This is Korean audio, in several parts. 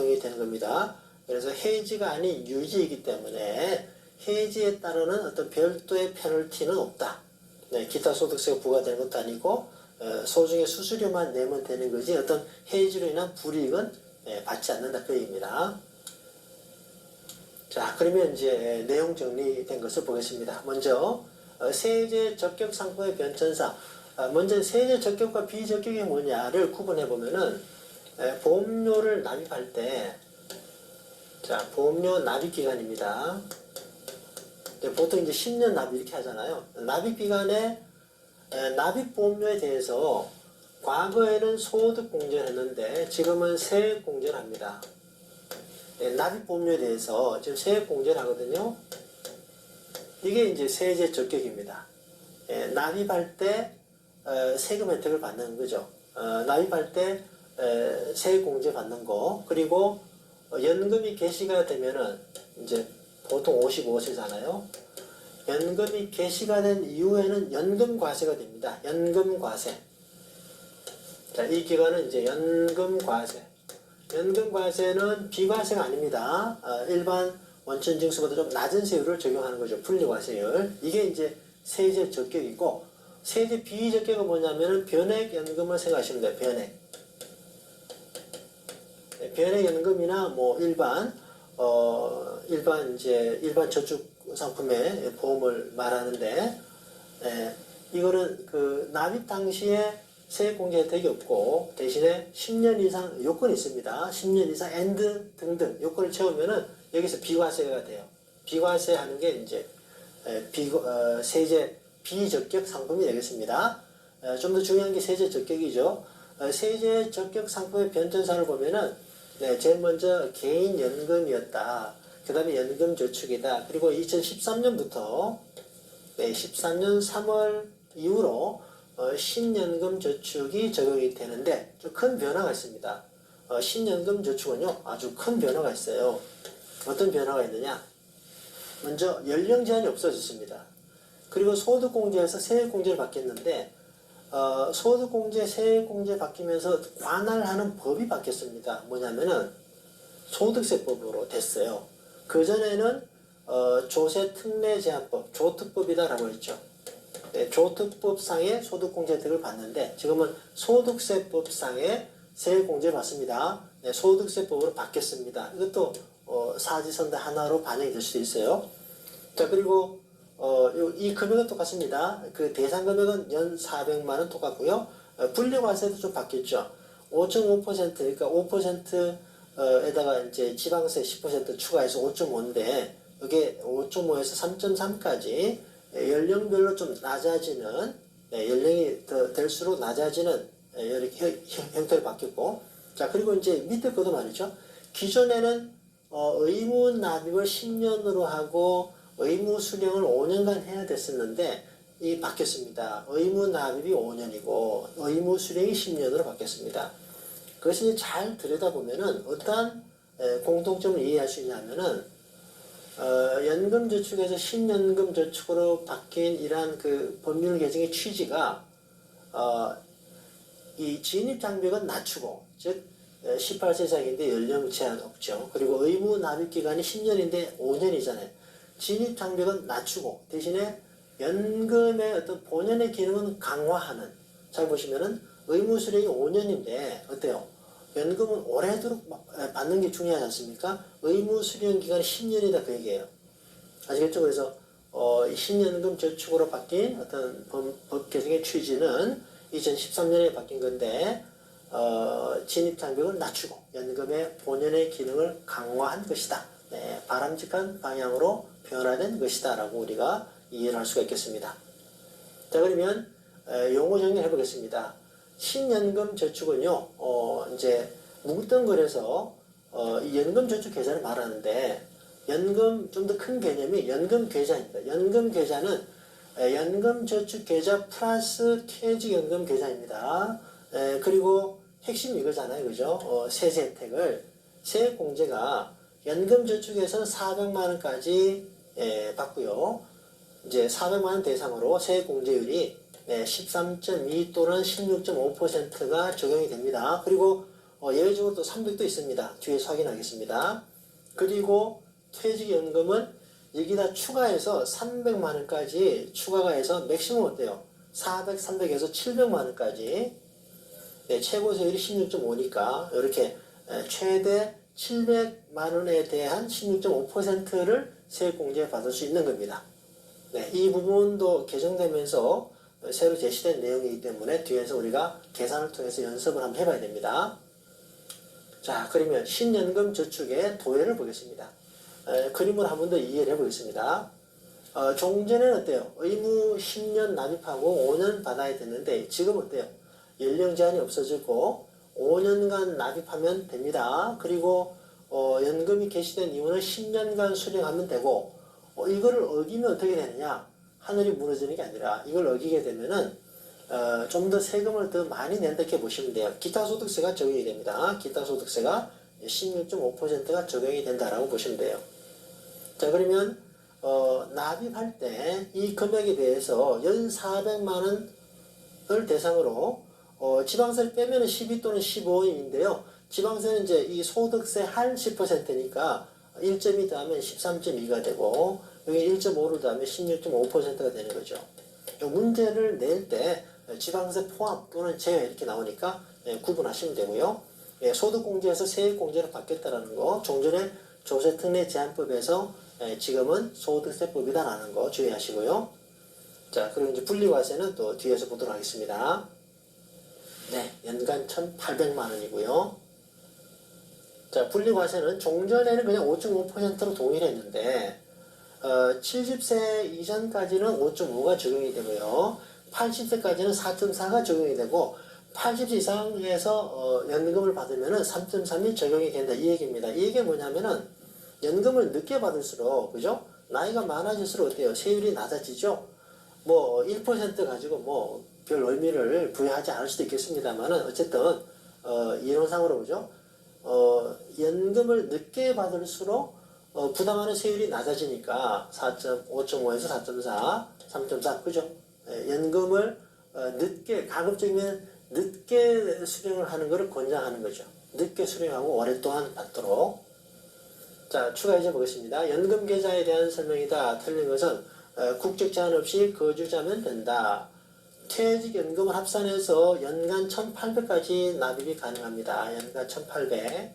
적용이 되는 겁니다. 그래서 해지가 아닌 유지이기 때문에 해지에 따르는 어떤 별도의 페널티는 없다. 네, 기타 소득세가 부과되는 것도 아니고 소중의 수수료만 내면 되는 거지 어떤 해지로 인한 불이익은 받지 않는다 그 얘기입니다. 자, 그러면 이제 내용 정리된 것을 보겠습니다. 먼저 세제 적격 상품의 변천사. 먼저 세제 적격과 비적격이 뭐냐를 구분해 보면은 보험료를 납입할 때, 자, 보험료 납입 기간입니다. 보통 이제 10년 납입 이렇게 하잖아요. 납입 기간에 납입 보험료에 대해서 과거에는 소득 공제를 했는데 지금은 세액 공제를 합니다. 납입 보험료에 대해서 지금 세액 공제를 하거든요. 이게 이제 세제 적격입니다. 납입할 때 세금 혜택을 받는 거죠. 납입할 때 세액 공제 받는 거, 그리고 연금이 개시가 되면은 이제 보통 55세잖아요. 연금이 개시가 된 이후에는 연금과세가 됩니다. 연금과세. 자, 이 기간은 이제 연금과세. 연금과세는 비과세가 아닙니다. 일반 원천징수보다 좀 낮은 세율을 적용하는 거죠. 분리과세율. 이게 이제 세제 적격이고, 세제 비적격은 뭐냐면은 변액연금을 생각하시면 돼요. 변액. 변액연금이나 뭐 일반 저축 상품의 보험을 말하는데, 이거는 그 납입 당시에 세액 공제 혜택이 없고 대신에 10년 이상 요건이 있습니다. 10년 이상 엔드 등등 요건을 채우면은 여기서 비과세가 돼요. 비과세 하는 게 이제 세제 비적격 상품이 되겠습니다. 좀 더 중요한 게 세제 적격이죠. 세제 적격 상품의 변천사를 보면은 제일 먼저 개인연금이었다. 그 다음에 연금저축이다. 그리고 2013년부터 13년 3월 이후로 신연금저축이 적용이 되는데 좀 큰 변화가 있습니다. 신연금저축은요 아주 큰 변화가 있어요. 어떤 변화가 있느냐? 먼저 연령 제한이 없어졌습니다. 그리고 소득공제에서 세액공제를 받겠는데 소득공제, 세액공제 바뀌면서 관할하는 법이 바뀌었습니다. 뭐냐면은 소득세법으로 됐어요. 그전에는 조세특례제한법, 조특법이다라고 했죠. 조특법상의 소득공제 혜택을 받는데 지금은 소득세법상의 세액공제를 받습니다. 소득세법으로 바뀌었습니다. 이것도 사지선다 하나로 반영이 될 수도 있어요. 자, 그리고 이 금액은 똑같습니다. 그 대상 금액은 연 400만원 똑같고요. 분리과세도 좀 바뀌었죠. 5.5% 그러니까 5%에다가 이제 지방세 10% 추가해서 5.5인데 이게 5.5에서 3.3까지 연령별로 좀 낮아지는, 연령이 더 될수록 낮아지는 이렇게 형태로 바뀌었고, 자, 그리고 이제 밑에 것도 말이죠. 기존에는 의무 납입을 10년으로 하고 의무 수령을 5년간 해야 됐었는데 이 바뀌었습니다. 의무 납입이 5년이고 의무 수령이 10년으로 바뀌었습니다. 그것을 잘 들여다보면은 어떠한 공통점을 이해할 수 있냐면은 연금저축에서 신연금저축으로 바뀐 이러한 그 법률 개정의 취지가 이 진입장벽은 낮추고, 즉 18세 이상인데 연령 제한 없죠. 그리고 의무 납입 기간이 10년인데 5년이잖아요. 진입장벽은 낮추고 대신에 연금의 어떤 본연의 기능은 강화하는. 잘 보시면은 의무 수령이 5년인데 어때요? 연금은 오래도록 받는 게 중요하지 않습니까? 의무 수령 기간이 10년이다 그 얘기예요. 아시겠죠? 그래서 신연금 저축으로 바뀐 어떤 법 개정의 취지는 2013년에 바뀐 건데 진입장벽을 낮추고 연금의 본연의 기능을 강화한 것이다. 바람직한 방향으로 변화된 것이다 라고 우리가 이해를 할 수가 있겠습니다. 자, 그러면 용어 정리를 해보겠습니다. 신연금 저축은요, 이제 뭉뚱그려서 이 연금 저축 계좌를 말하는데, 연금 좀 더 큰 개념이 연금 계좌입니다. 연금 계좌는 연금 저축 계좌 플러스 퇴직연금 계좌입니다. 그리고 핵심 이거잖아요, 그죠? 세제 혜택을 세액 공제가 연금 저축에서는 400만 원까지 받고요. 이제 400만 원 대상으로 세액 공제율이 13.2 또는 16.5%가 적용이 됩니다. 그리고 예외적으로 또 300도 있습니다. 뒤에서 확인하겠습니다. 그리고 퇴직연금은 여기다 추가해서 300만 원까지 추가가 해서 맥시멈 어때요? 400, 300에서 700만 원까지 네, 최고 세율이 16.5니까 이렇게 최대 700만 원에 대한 16.5%를 세액공제 받을 수 있는 겁니다. 네, 이 부분도 개정되면서 새로 제시된 내용이기 때문에 뒤에서 우리가 계산을 통해서 연습을 한번 해봐야 됩니다. 자, 그러면 신연금 저축의 도해를 보겠습니다. 그림을 한 번 더 이해를 해보겠습니다. 종전에는 어때요? 의무 10년 납입하고 5년 받아야 되는데 지금 어때요? 연령 제한이 없어지고 5년간 납입하면 됩니다. 그리고 연금이 개시된 이후는 10년간 수령하면 되고 이거를 어기면 어떻게 되느냐? 하늘이 무너지는 게 아니라 이걸 어기게 되면은 좀 더 세금을 더 많이 낸다 이렇게 보시면 돼요. 기타소득세가 적용이 됩니다. 기타소득세가 16.5%가 적용이 된다라고 보시면 돼요. 자, 그러면 납입할 때 이 금액에 대해서 연 400만 원을 대상으로 지방세를 빼면 12 또는 15인데요. 지방세는 이제 이 소득세 할 10%니까 1.2 더하면 13.2가 되고 여기 1.5를 더하면 16.5%가 되는 거죠. 이 문제를 낼 때 지방세 포함 또는 제외 이렇게 나오니까 구분하시면 되고요. 소득공제에서 세액공제로 바뀌었다는 거, 종전에 조세특례제한법에서 지금은 소득세법이다라는 거 주의하시고요. 자, 그리고 이제 분리과세는 또 뒤에서 보도록 하겠습니다. 네, 연간 1,800만 원이고요. 자, 분리과세는 종전에는 그냥 5.5%로 동일했는데 70세 이전까지는 5.5가 적용이 되고요. 80세까지는 4.4가 적용이 되고 80세 이상에서 연금을 받으면 3.3이 적용이 된다 이 얘기입니다. 이 얘기가 뭐냐면은 연금을 늦게 받을수록 그죠? 나이가 많아질수록 어때요? 세율이 낮아지죠? 뭐 1% 가지고 뭐 별 의미를 부여하지 않을 수도 있겠습니다만은 어쨌든 이론상으로 그죠? 연금을 늦게 받을수록 부담하는 세율이 낮아지니까 5.5에서 4.4, 3.4 그죠? 연금을 늦게 가급적이면 늦게 수령을 하는 것을 권장하는 거죠. 늦게 수령하고 오랫동안 받도록. 자, 추가해서 보겠습니다. 연금 계좌에 대한 설명이다. 틀린 것은 국적 제한 없이 거주자면 된다. 퇴직연금을 합산해서 연간 1,800까지 납입이 가능합니다. 연간 1,800.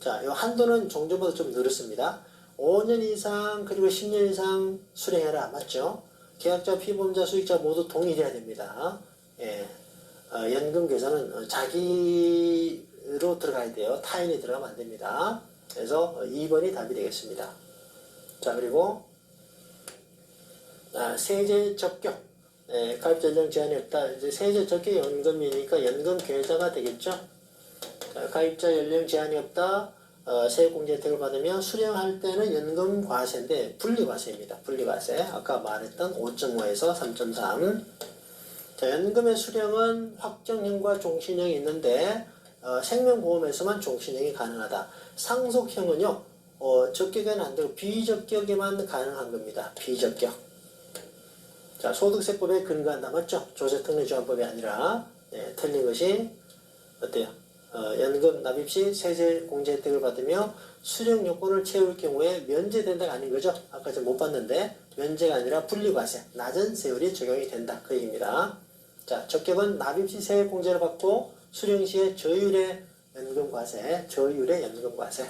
자, 이 한도는 종전보다 좀 늘었습니다. 5년 이상 그리고 10년 이상 수령해라. 맞죠? 계약자, 피보험자, 수익자 모두 동일해야 됩니다. 예. 연금 계좌는 자기로 들어가야 돼요. 타인이 들어가면 안 됩니다. 그래서 2번이 답이 되겠습니다. 자, 그리고 세제 적격. 가입자 연령 제한이 없다. 이제 세제 적격 연금이니까 연금 계좌가 되겠죠. 자, 가입자 연령 제한이 없다. 세액공제 혜택을 받으면 수령할 때는 연금 과세인데 분리과세입니다. 분리과세. 아까 말했던 5.5에서 3.3. 자, 연금의 수령은 확정형과 종신형이 있는데 생명보험에서만 종신형이 가능하다. 상속형은요 적격에는 안 되고 비적격에만 가능한 겁니다. 비적격. 자, 소득세법에 근거한다. 맞죠? 조세특례제한법이 아니라 틀린 것이 어때요? 연금 납입 시 세제 공제 혜택을 받으며 수령 요건을 채울 경우에 면제된다가 아닌 거죠. 아까 좀 못 봤는데 면제가 아니라 분리과세, 낮은 세율이 적용이 된다. 그 얘기입니다. 자, 적격은 납입 시 세액 공제를 받고 수령 시에 저율의 연금과세, 저율의 연금과세.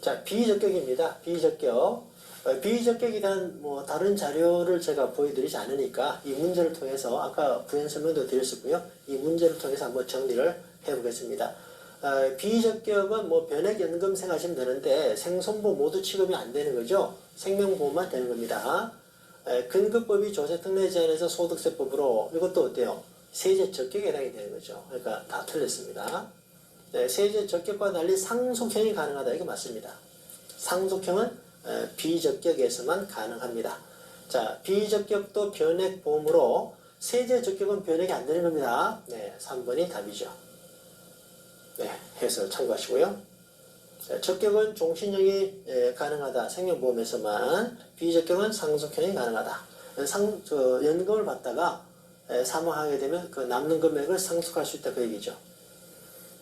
자, 비적격입니다. 비적격. 비적격에 대한 뭐 다른 자료를 제가 보여드리지 않으니까 이 문제를 통해서 아까 부연 설명도 드렸었고요. 이 문제를 통해서 한번 정리를 해보겠습니다. 비적격은 뭐 변액연금 생각하시면 되는데 생손보 모두 취급이 안 되는 거죠. 생명보험만 되는 겁니다. 근급법이 조세특례제한에서 소득세법으로 이것도 어때요? 세제 적격에 해당이 되는 거죠. 그러니까 다 틀렸습니다. 세제 적격과 달리 상속형이 가능하다. 이거 맞습니다. 상속형은 비적격에서만 가능합니다. 자, 비적격도 변액보험으로 세제 적격은 변액이 안 되는 겁니다. 네, 3번이 답이죠. 네, 해서 참고하시고요. 적격은 종신형이 가능하다. 생명보험에서만. 비적격은 상속형이 가능하다. 연금을 받다가 사망하게 되면 그 남는 금액을 상속할 수 있다. 그 얘기죠.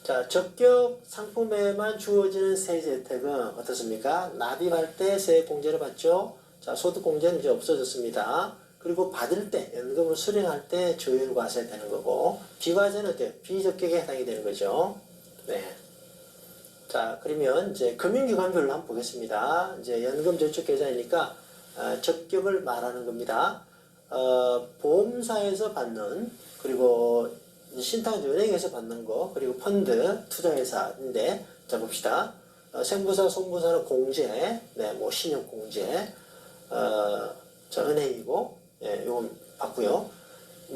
자, 적격 상품에만 주어지는 세제 혜택은 어떻습니까? 납입할 때 세액공제를 받죠. 자, 소득공제는 이제 없어졌습니다. 그리고 받을 때, 연금을 수령할 때 조율과세 되는 거고, 비과세는 어때요? 비적격에 해당이 되는 거죠. 네. 자, 그러면 이제 금융기관별로 한번 보겠습니다. 이제 연금저축계좌이니까 적격을 말하는 겁니다. 보험사에서 받는, 그리고 신탁은행에서 받는 거, 그리고 펀드, 투자회사인데, 자, 봅시다. 생부사, 손부사는 공제, 네, 뭐, 신용공제, 자, 은행이고, 예, 요건 받고요.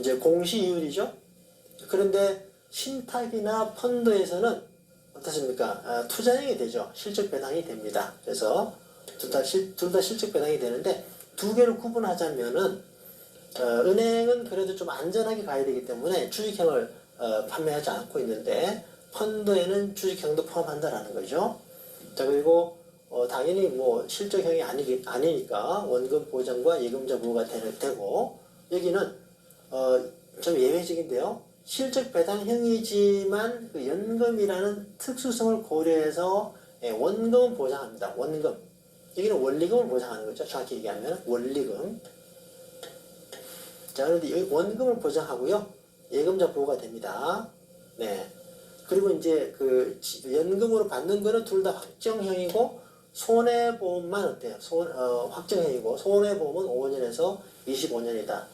이제 공시이율이죠. 그런데 신탁이나 펀드에서는 어떻습니까? 투자형이 되죠. 실적 배당이 됩니다. 그래서 둘 다 실적 배당이 되는데, 두 개를 구분하자면은 은행은 그래도 좀 안전하게 가야 되기 때문에 주식형을 판매하지 않고 있는데, 펀드에는 주식형도 포함한다라는 거죠. 자, 그리고 당연히 뭐 실적형이 아니니까 원금 보장과 예금자 보호가 되고, 여기는 좀 예외적인데요. 실적 배당형이지만 그 연금이라는 특수성을 고려해서 원금은 보장합니다. 원금. 여기는 원리금을 보장하는 거죠. 정확히 얘기하면 원리금. 자, 그런데 여기 원금을 보장하고요. 예금자 보호가 됩니다. 네. 그리고 이제 그 연금으로 받는 거는 둘 다 확정형이고, 손해보험만 어때요? 확정형이고, 손해보험은 5년에서 25년이다.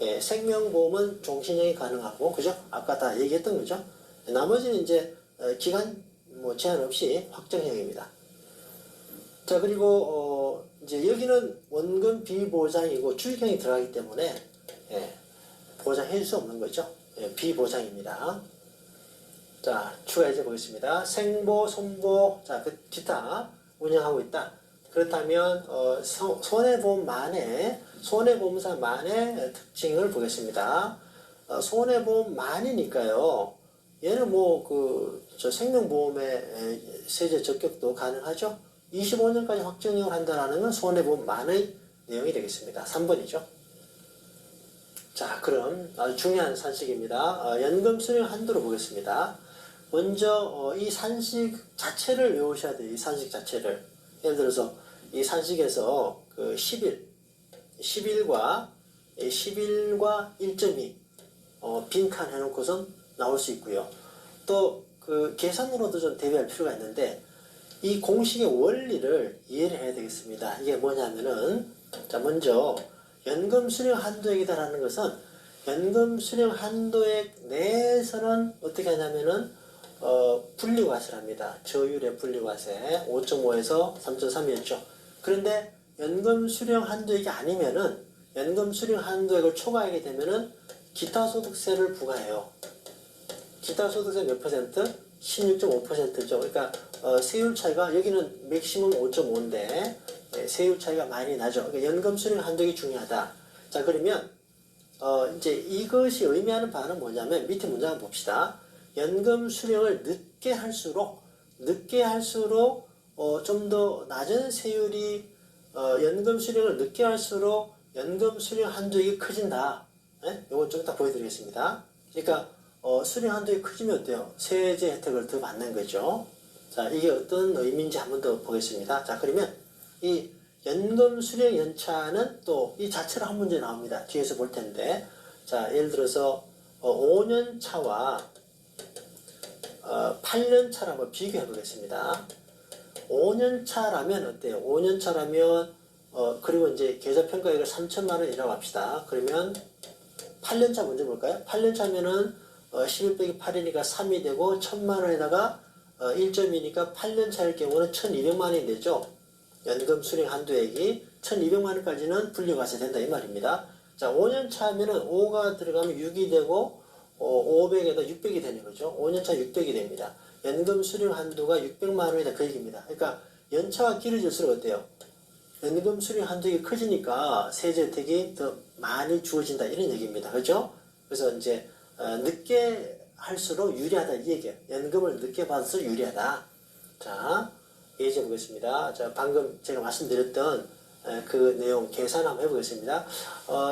예, 생명보험은 종신형이 가능하고, 그죠? 아까 다 얘기했던 거죠? 나머지는 이제 기간 뭐 제한 없이 확정형입니다. 자, 그리고 이제 여기는 원금 비보장이고 주식형이 들어가기 때문에 예, 보장해 줄 수 없는 거죠. 예, 비보장입니다. 자, 추가해서 보겠습니다. 생보, 손보, 자, 그 기타 운영하고 있다. 그렇다면 손해보험사만의 특징을 보겠습니다. 손해보험만이니까요. 얘는 뭐 저 생명보험의 세제 적격도 가능하죠. 25년까지 확정형을 한다는 건 손해보험만의 내용이 되겠습니다. 3번이죠. 자, 그럼 아주 중요한 산식입니다. 연금 수령 한도를 보겠습니다. 먼저 이 산식 자체를 외우셔야 돼요. 이 산식 자체를. 예를 들어서 이 산식에서 그 10일과 1.2 빈칸 해놓고선 나올 수 있고요. 또 그 계산으로도 좀 대비할 필요가 있는데, 이 공식의 원리를 이해를 해야 되겠습니다. 이게 뭐냐면은, 자, 먼저 연금 수령 한도액이다라는 것은 연금 수령 한도액 내에서는 어떻게 하냐면은 분리과세를 합니다. 저율의 분리과세 5.5에서 3.3이었죠. 그런데 연금 수령 한도액이 아니면은, 연금 수령 한도액을 초과하게 되면은 기타 소득세를 부과해요. 기타 소득세 몇 퍼센트? 16.5%죠. 그러니까 세율 차이가, 여기는 맥시멈 5.5인데 세율 차이가 많이 나죠. 그러니까 연금 수령 한도액이 중요하다. 자, 그러면 이제 이것이 의미하는 바는 뭐냐면, 밑에 문장을 봅시다. 연금 수령을 늦게 할수록 좀 더 낮은 세율이, 연금 수령을 늦게 할수록 연금 수령 한도액이 커진다. 이건 좀 이따 보여드리겠습니다. 그러니까 수령 한도액이 커지면 어때요? 세제 혜택을 더 받는 거죠. 자, 이게 어떤 의미인지 한번 더 보겠습니다. 자, 그러면 이 연금 수령 연차는 또 이 자체로 한 문제 나옵니다. 뒤에서 볼 텐데, 자, 예를 들어서 5년 차와 8년 차를 한번 비교해 보겠습니다. 5년 차라면 어때요? 5년 차라면 그리고 이제 계좌 평가액을 3천만 원이라고 합시다. 그러면 8년 차 먼저 볼까요? 8년 차면은 11 빼기 8이니까 3이 되고, 1,000만 원에다가 1.2니까 8년 차일 경우는 1,200만 원이 되죠. 연금 수령 한도액이 1,200만 원까지는 분리과세 된다 이 말입니다. 자, 5년 차면은 5가 들어가면 6이 되고 500에다 600이 되는 거죠. 5년 차 600이 됩니다. 연금 수령 한도가 600만 원이다 그 얘기입니다. 그러니까 연차가 길어질수록 어때요? 연금 수령 한도액이 커지니까 세제 혜택이 더 많이 주어진다 이런 얘기입니다. 그렇죠? 그래서 이제 늦게 할수록 유리하다 이 얘기예요. 연금을 늦게 받아서 유리하다. 자, 예제 보겠습니다. 자, 방금 제가 말씀드렸던 그 내용 계산 한번 해보겠습니다.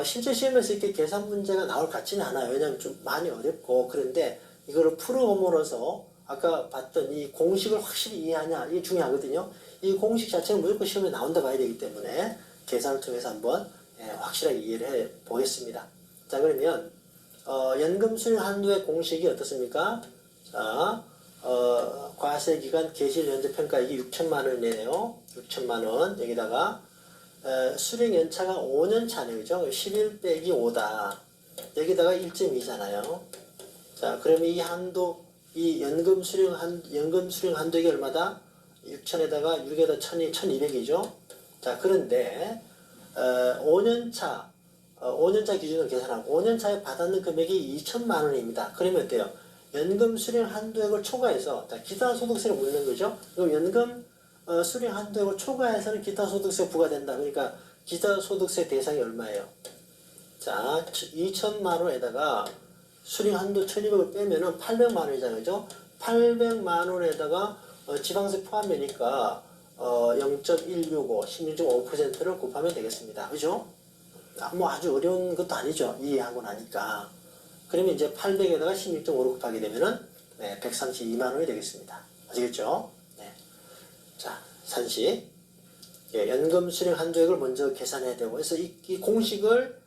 실제 시험에서 이렇게 계산 문제가 나올 것 같지는 않아요. 왜냐하면 좀 많이 어렵고, 그런데 이거를 풀어봄으로써 아까 봤던 이 공식을 확실히 이해하냐 이게 중요하거든요. 이 공식 자체는 무조건 시험에 나온다 봐야 되기 때문에 계산을 통해서 한번 확실하게 이해를 해 보겠습니다. 자, 그러면 연금 수령 한도의 공식이 어떻습니까? 자, 과세기간 개시일 현재 평가액이 6천만 원이네요. 6천만 원. 여기다가 수령 연차가 5년 차네요. 그죠? 11 빼기 5다. 여기다가 1.2잖아요. 자, 그러면 이 한도, 이 연금 수령 한도액이 얼마다? 6천에다가 6에다 1000이 1200이죠. 자, 그런데 5년차 5년차 기준으로 계산하고 5년차에 받았는 금액이 2천만 원입니다. 그러면 어때요? 연금 수령 한도액을 초과해서 기타 소득세를 물는 거죠. 그럼 연금 수령 한도액을 초과해서는 기타 소득세 부과된다. 그러니까 기타 소득세 대상이 얼마예요? 자, 2천만 원에다가 수령 한도 1200을 빼면은 800만 원이잖아요. 그죠? 800만 원에다가 지방세 포함되니까 0.165, 16.5%를 곱하면 되겠습니다. 그죠? 뭐 아주 어려운 것도 아니죠. 이해하고 나니까. 그러면 이제 800에다가 16.5를 곱하게 되면은 132만 원이 되겠습니다. 아시겠죠? 네. 자, 산식. 연금 수령 한도액을 먼저 계산해야 되고, 그래서 이 공식을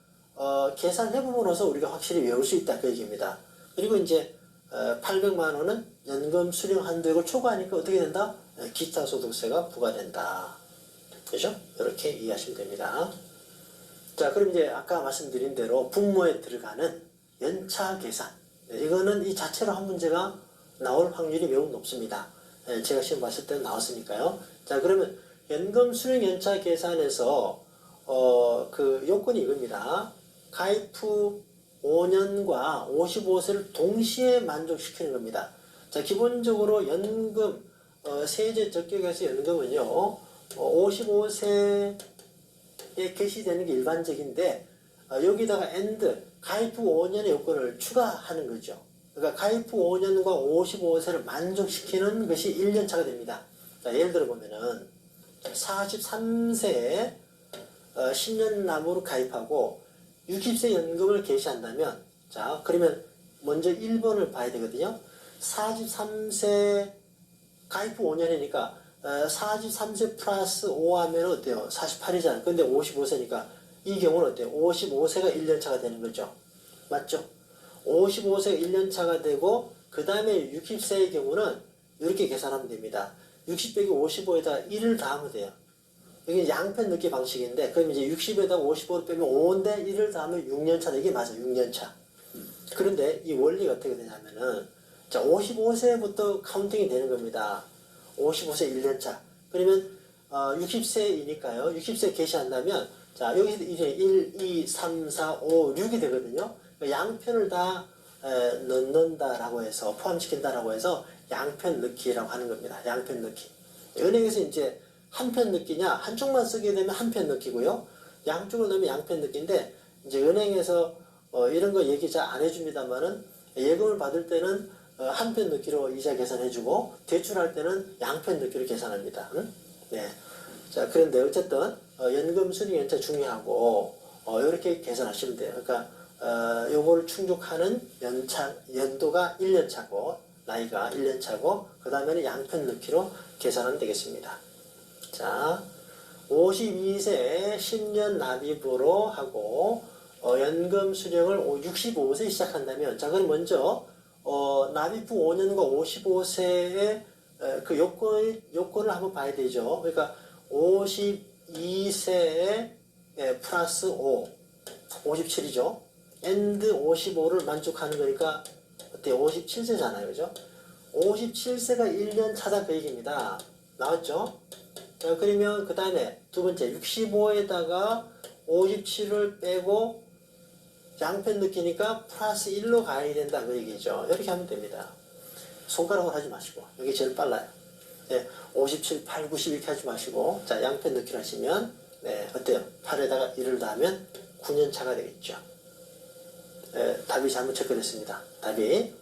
계산해보면서 우리가 확실히 외울 수 있다. 그 얘기입니다. 그리고 이제 800만 원은 연금 수령 한도액을 초과하니까 어떻게 된다? 기타 소득세가 부과된다. 그죠? 이렇게 이해하시면 됩니다. 자, 그럼 이제 아까 말씀드린 대로 분모에 들어가는 연차 계산. 이거는 이 자체로 한 문제가 나올 확률이 매우 높습니다. 제가 시험 봤을 때 나왔으니까요. 자, 그러면 연금 수령 연차 계산에서 그 요건이 이겁니다. 가입 후 5년과 55세를 동시에 만족시키는 겁니다. 자, 기본적으로 연금 세제 적격에서 연금은요 55세에 개시되는 게 일반적인데 여기다가 and 가입 후 5년의 요건을 추가하는 거죠. 그러니까 가입 후 5년과 55세를 만족시키는 것이 1년차가 됩니다. 자, 예를 들어 보면은 43세에 10년 남으로 가입하고 60세 연금을 개시한다면, 자, 그러면 먼저 1번을 봐야 되거든요. 43세 가입 후 5년이니까 43세 플러스 5 하면 어때요? 48이잖아요. 근데 55세니까 이 경우는 어때요? 55세가 1년차가 되는 거죠. 맞죠? 55세가 1년차가 되고 그 다음에 60세의 경우는 이렇게 계산하면 됩니다. 60 빼기 55에다 1을 더하면 돼요. 이게 양편 넣기 방식인데, 그럼 이제 60에다가 55를 빼면 5인데 1을 더하면 6년차. 이게 맞아요. 6년차. 그런데 이 원리가 어떻게 되냐면은, 자, 55세부터 카운팅이 되는 겁니다. 55세 1년차. 그러면 60세이니까요. 60세 개시한다면, 자, 여기서 이제 1, 2, 3, 4, 5, 6이 되거든요. 양편을 다 넣는다라고 해서, 포함시킨다라고 해서 양편 넣기라고 하는 겁니다. 양편 넣기. 은행에서 이제 한 편 넣기냐, 한쪽만 쓰게 되면 한 편 넣기고요. 양쪽을 넣으면 양편 넣기인데, 이제 은행에서 이런 거 얘기 잘 안 해줍니다만은 예금을 받을 때는 한 편 넣기로 이자 계산해주고, 대출할 때는 양편 넣기로 계산합니다. 응? 네. 자, 그런데 어쨌든 연금 수령 연차 중요하고 이렇게 계산하시면 돼요. 그러니까 요거를 충족하는 연도가 1년차고 나이가 1년차고 그 다음에는 양편 넣기로 계산하면 되겠습니다. 자, 52세 10년 납입으로 하고 연금 수령을 65세 시작한다면, 자, 그럼 먼저 납입 후 5년과 55세의 그 요건을 한번 봐야 되죠. 그러니까 52세에 플러스 5, 57이죠. and 55를 만족하는 거니까 어때? 57세잖아요. 그죠? 57세가 1년 차다 그 얘기입니다. 나왔죠? 자, 그러면 그 다음에 두 번째 65에다가 57을 빼고 양편 넣기니까 플러스 1로 가야 된다 그 얘기죠. 이렇게 하면 됩니다. 손가락으로 하지 마시고 여기 제일 빨라요. 네, 57, 8, 90 이렇게 하지 마시고, 자, 양편 넣기를 하시면 어때요? 8에다가 1을 더하면 9년 차가 되겠죠. 답이 잘못 체크됐습니다. 답이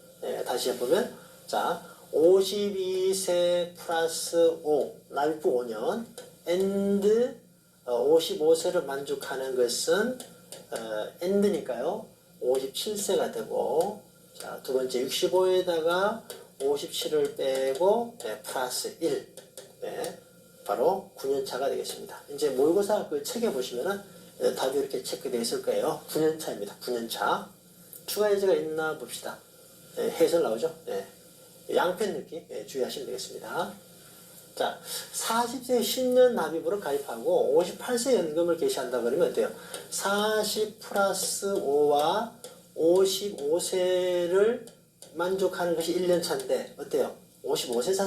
다시 해보면, 자, 52세 플러스 5, 납입 후 5년 and 55세를 만족하는 것은 and니까요 57세가 되고, 자, 두 번째 65에다가 57을 빼고 플러스 1. 바로 9년차가 되겠습니다. 이제 모의고사 그 책에 보시면은 답이 이렇게 체크되어 있을 거예요. 9년차입니다. 9년차. 추가 예제가 있나 봅시다. 해설 나오죠? 양편 읽기 주의하시면 되겠습니다. 자, 40세 10년 납입으로 가입하고 58세 연금을 개시한다 그러면 어때요? 40 플러스 5와 55세를 만족하는 것이 1년 차인데 어때요? 55세 사는